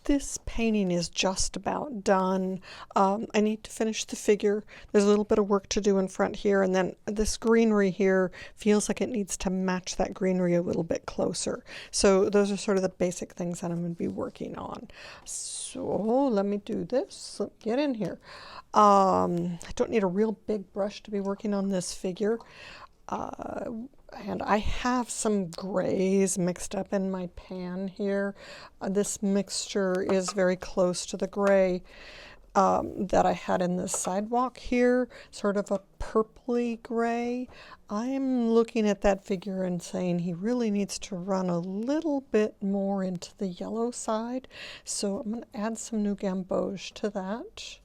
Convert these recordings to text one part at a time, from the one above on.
this painting is just about done. I need to finish the figure. There's a little bit of work to do in front here, and then this greenery here feels like it needs to match that greenery a little bit closer. So those are sort of the basic things that I'm going to be working on. So let me do this. Let me get in here. I don't need a real big brush to be working on this figure. And I have some grays mixed up in my pan here. This mixture is very close to the gray that I had in the sidewalk here, sort of a purpley gray. I'm looking at that figure and saying he really needs to run a little bit more into the yellow side. So I'm going to add some new gamboge to that.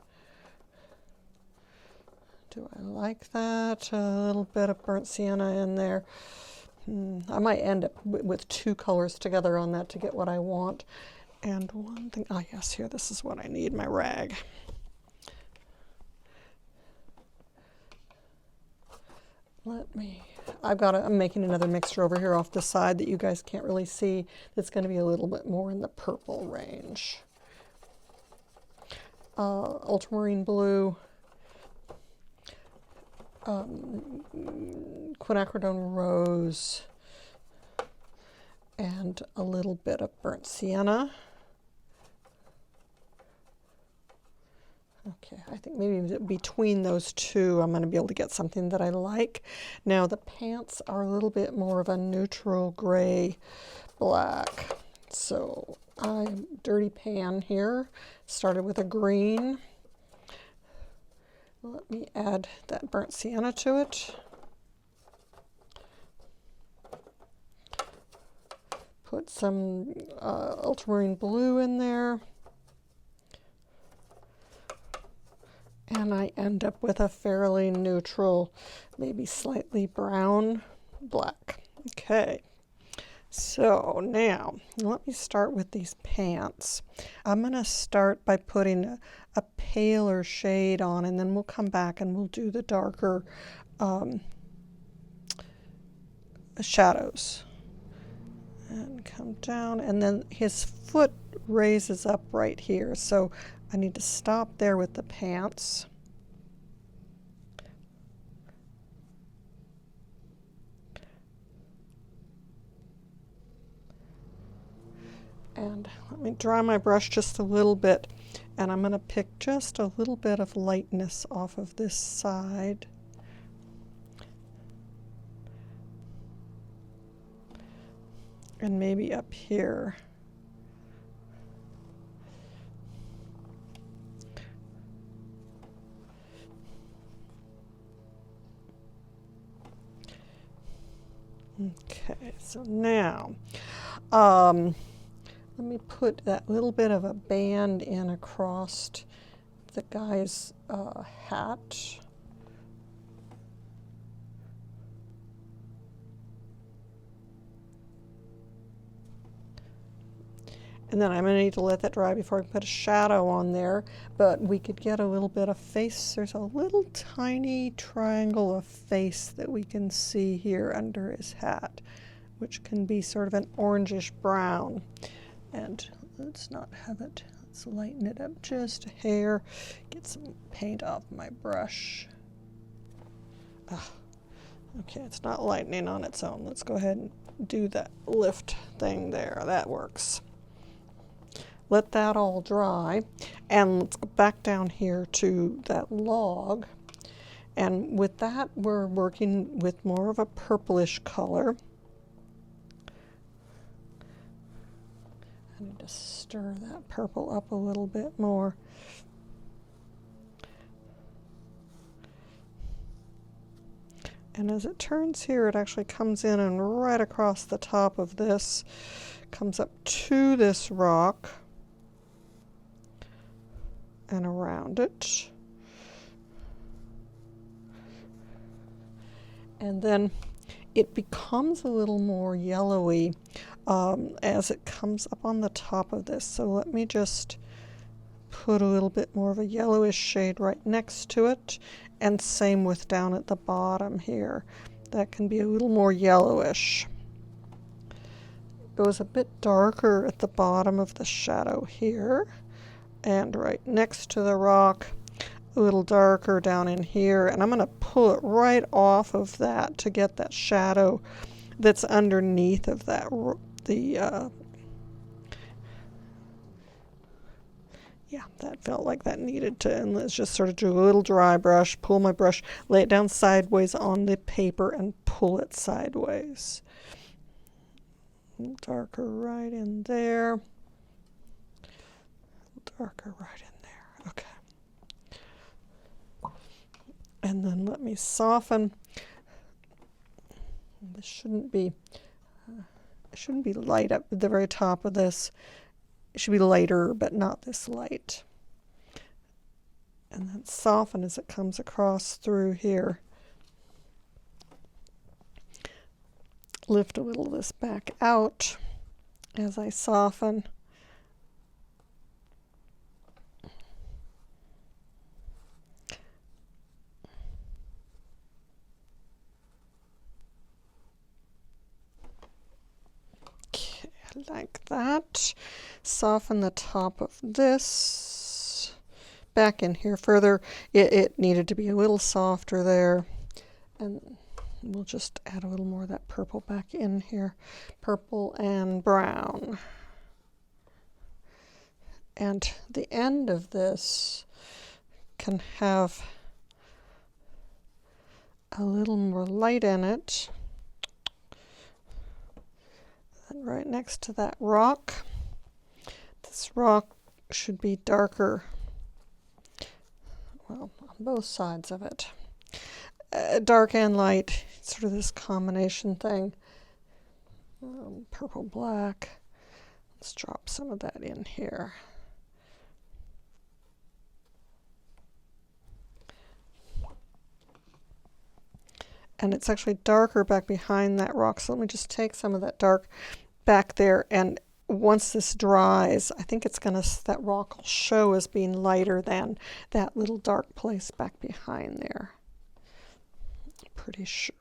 Do I like that? A little bit of burnt sienna in there. I might end up with two colors together on that to get what I want. And one thing, yes, here, this is what I need, my rag. I'm making another mixture over here off the side that you guys can't really see. That's going to be a little bit more in the purple range. Ultramarine blue. Quinacridone rose, and a little bit of burnt sienna. Okay, I think maybe between those two I'm going to be able to get something that I like. Now the pants are a little bit more of a neutral gray black. So I'm dirty pan here. Started with a green. Let me add that burnt sienna to it. Put some ultramarine blue in there. And I end up with a fairly neutral, maybe slightly brown black. Okay. So now, let me start with these pants. I'm going to start by putting a paler shade on, and then we'll come back and we'll do the darker shadows. And come down, and then his foot raises up right here. So I need to stop there with the pants. And let me dry my brush just a little bit, and I'm going to pick just a little bit of lightness off of this side. And maybe up here. Okay, so now, let me put that little bit of a band in across the guy's hat. And then I'm going to need to let that dry before I put a shadow on there, but we could get a little bit of face. There's a little tiny triangle of face that we can see here under his hat, which can be sort of an orangish brown. And let's not have it, let's lighten it up just a hair, get some paint off my brush. Okay, it's not lightening on its own. Let's go ahead and do that lift thing there. That works. Let that all dry, and let's go back down here to that log. And with that, we're working with more of a purplish color. I need to stir that purple up a little bit more. And as it turns here, it actually comes in and right across the top of this, comes up to this rock and around it. And then it becomes a little more yellowy as it comes up on the top of this. So let me just put a little bit more of a yellowish shade right next to it, and same with down at the bottom here. That can be a little more yellowish. goes a bit darker at the bottom of the shadow here, and right next to the rock, a little darker down in here, and I'm going to pull it right off of that to get that shadow that's underneath of that, yeah, that felt like that needed to, and let's just sort of do a little dry brush, pull my brush, lay it down sideways on the paper and pull it sideways. A little darker right in there. A little darker right in there. Okay. And then let me soften. This shouldn't be light up at the very top of this. It should be lighter, but not this light. And then soften as it comes across through here. Lift a little of this back out as I soften. Okay, like that. Soften the top of this. Back in here further. It needed to be a little softer there. And we'll just add a little more of that purple back in here. Purple and brown. And the end of this can have a little more light in it. And right next to that rock, this rock should be darker, well, on both sides of it. Dark and light, sort of this combination thing. Purple, black. Let's drop some of that in here. And it's actually darker back behind that rock, so let me just take some of that dark back there, and once this dries, I think it's going to, that rock will show as being lighter than that little dark place back behind there. Pretty sure.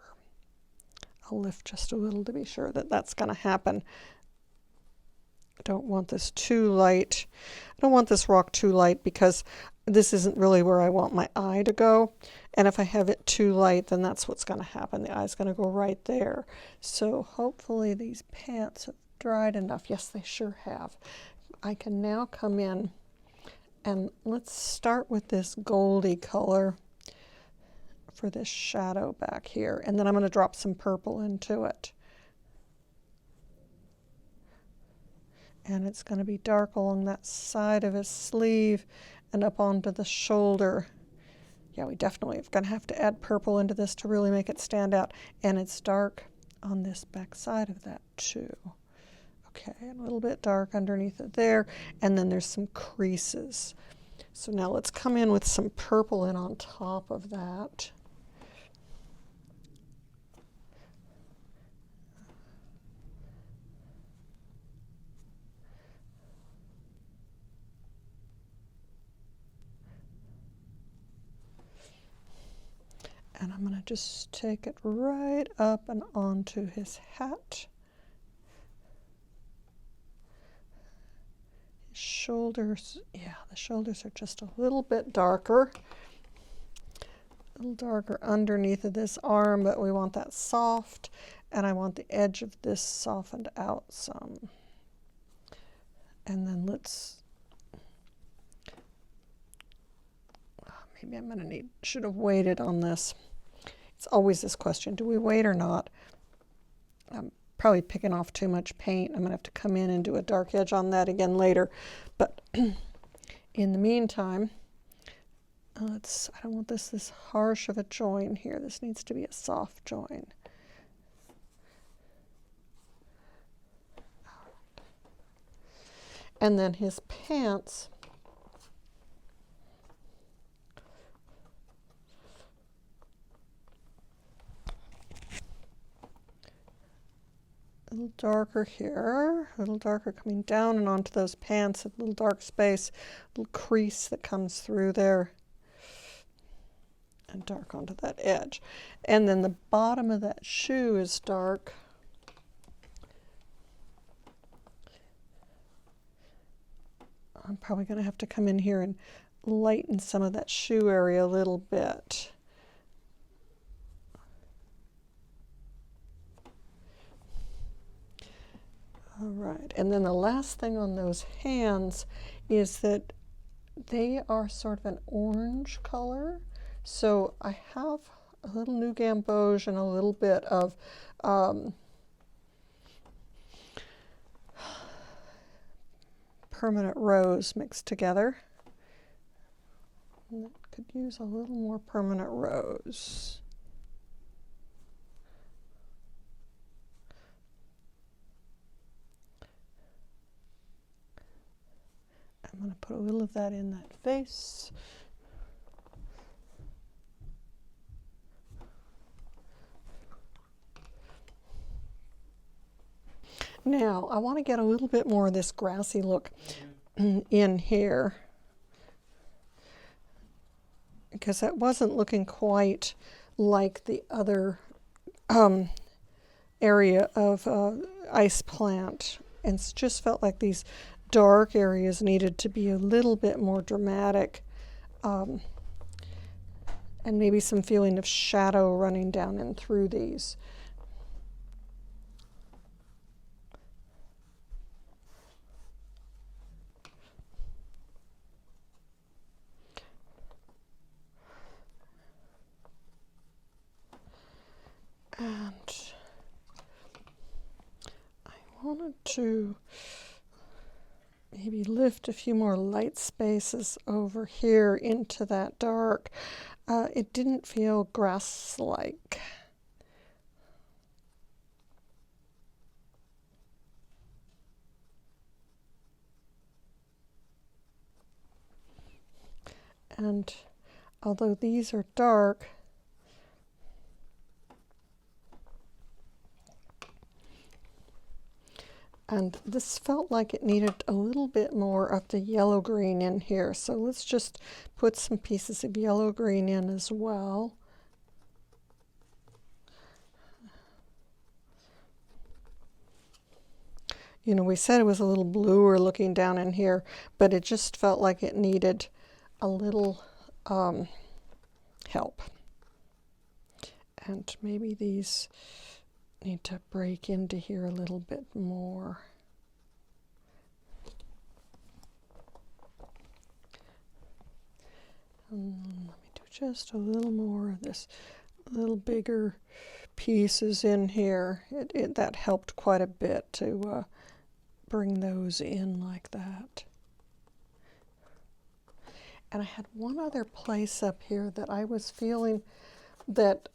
I'll lift just a little to be sure that that's going to happen. I don't want this too light. I don't want this rock too light because this isn't really where I want my eye to go. And if I have it too light, then that's what's going to happen. The eye's going to go right there. So hopefully these pants have dried enough. Yes, they sure have. I can now come in and let's start with this goldy color for this shadow back here, and then I'm going to drop some purple into it, and it's going to be dark along that side of his sleeve and up onto the shoulder. Yeah, we definitely are going to have to add purple into this to really make it stand out, and it's dark on this back side of that too. Okay, a little bit dark underneath it there, and then there's some creases. So now let's come in with some purple in on top of that. And I'm going to just take it right up and onto his hat. His shoulders, yeah, the shoulders are just a little bit darker. A little darker underneath of this arm, but we want that soft. And I want the edge of this softened out some. And then let's, maybe I'm going to should have waited on this. It's always this question, do we wait or not? I'm probably picking off too much paint. I'm going to have to come in and do a dark edge on that again later. But in the meantime, I don't want this harsh of a join here. This needs to be a soft join. And then his pants, a little darker here, a little darker coming down and onto those pants, a little dark space, a little crease that comes through there, and dark onto that edge. And then the bottom of that shoe is dark. I'm probably going to have to come in here and lighten some of that shoe area a little bit. All right, and then the last thing on those hands is that they are sort of an orange color. So I have a little new gamboge and a little bit of permanent rose mixed together. And that could use a little more permanent rose. I'm going to put a little of that in that face. Now, I want to get a little bit more of this grassy look in here, because that wasn't looking quite like the other area of ice plant. And it just felt like these dark areas needed to be a little bit more dramatic, and maybe some feeling of shadow running down and through these. And I wanted to maybe lift a few more light spaces over here into that dark. It didn't feel grass-like. And although these are dark, and this felt like it needed a little bit more of the yellow-green in here. So let's just put some pieces of yellow-green in as well. You know, we said it was a little bluer looking down in here, but it just felt like it needed a little help. And maybe these need to break into here a little bit more. Let me do just a little more of this, little bigger pieces in here. That helped quite a bit to bring those in like that. And I had one other place up here that I was feeling that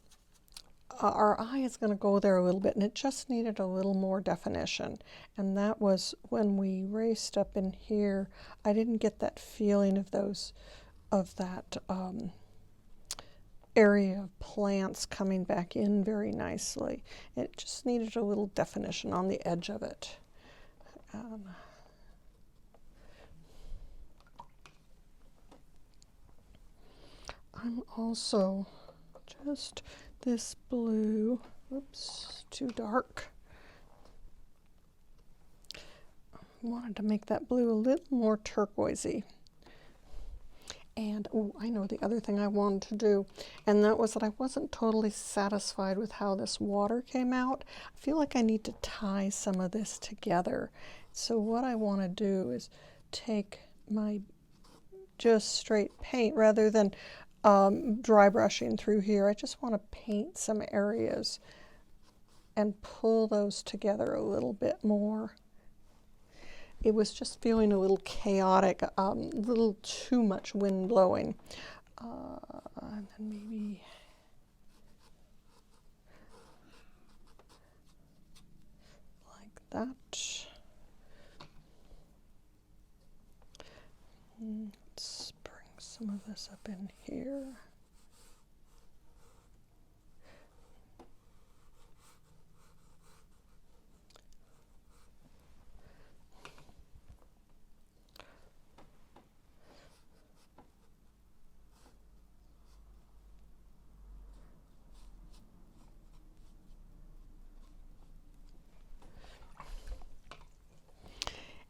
our eye is going to go there a little bit, and it just needed a little more definition. And that was when we raced up in here. I didn't get that feeling of that area of plants coming back in very nicely. It just needed a little definition on the edge of it. I'm also just this blue, oops, too dark. I wanted to make that blue a little more turquoisey. And oh, I know the other thing I wanted to do, and that was that I wasn't totally satisfied with how this water came out. I feel like I need to tie some of this together. So what I want to do is take my just straight paint rather than dry brushing through here. I just want to paint some areas and pull those together a little bit more. It was just feeling a little chaotic, a little too much wind blowing. And then maybe like that. Let's bring some of this up in here.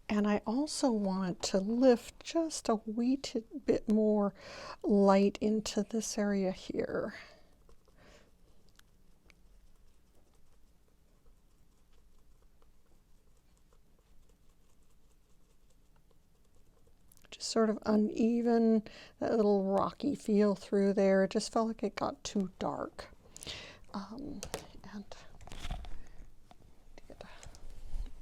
And And I also want to lift just a wee bit more light into this area here. Just sort of uneven, that little rocky feel through there. It just felt like it got too dark. And get a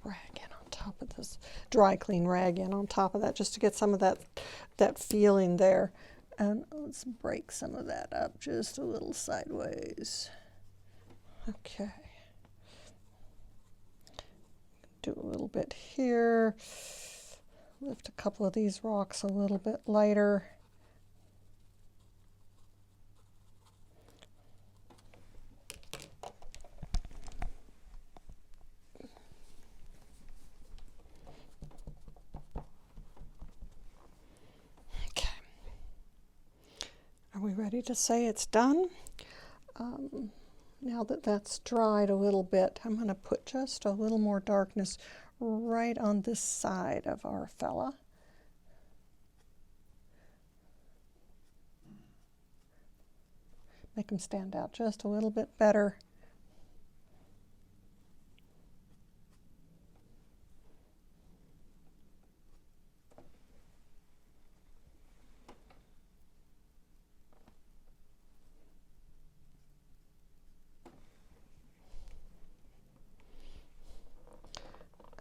rag in on top of this, dry clean rag in on top of that, just to get some of that feeling there. And let's break some of that up just a little sideways. Okay. Do a little bit here. Lift a couple of these rocks a little bit lighter. Okay. Are we ready to say it's done? Now that that's dried a little bit, I'm going to put just a little more darkness right on this side of our fella. Make them stand out just a little bit better.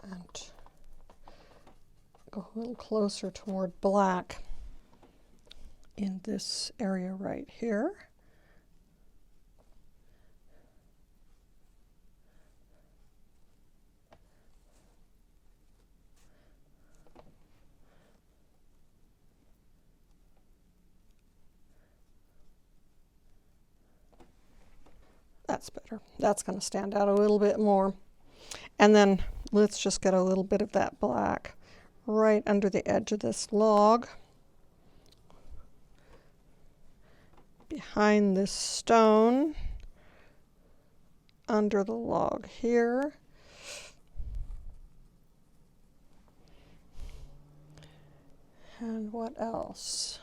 And go a little closer toward black in this area right here. That's better. That's going to stand out a little bit more. And then let's just get a little bit of that black right under the edge of this log, behind this stone, under the log here. And what else?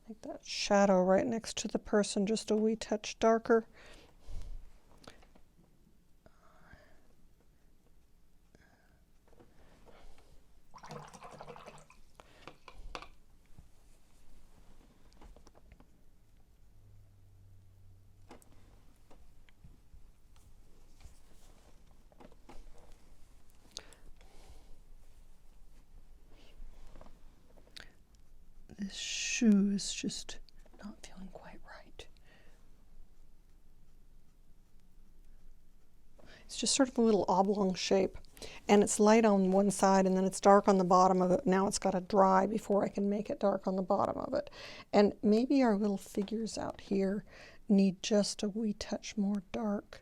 Make that shadow right next to the person just a wee touch darker. This shoe is just not feeling quite right. It's just sort of a little oblong shape, and it's light on one side and then it's dark on the bottom of it. Now it's got to dry before I can make it dark on the bottom of it. And maybe our little figures out here need just a wee touch more dark.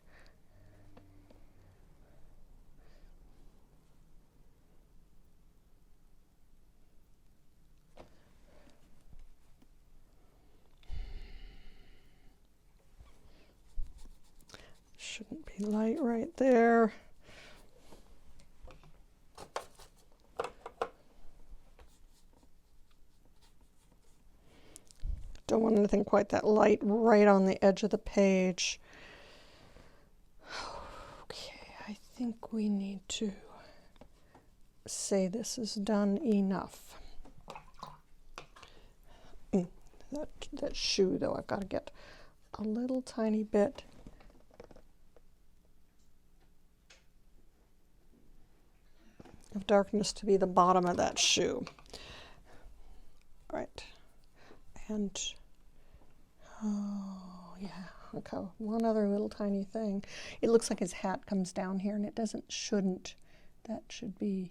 Shouldn't be light right there. Don't want anything quite that light right on the edge of the page. Okay, I think we need to say this is done enough. That shoe, though, I've got to get a little tiny bit of darkness to be the bottom of that shoe. All right, and oh yeah, okay, one other little tiny thing. It looks like his hat comes down here, and it shouldn't. That should be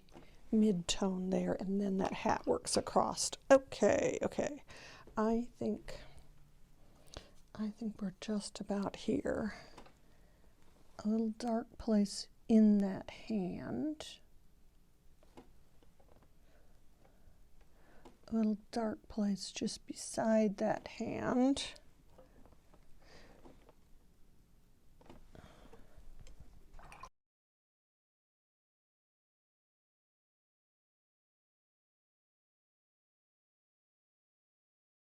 mid-tone there, and then that hat works across. Okay, okay. I think we're just about here. A little dark place in that hand. A little dark place just beside that hand.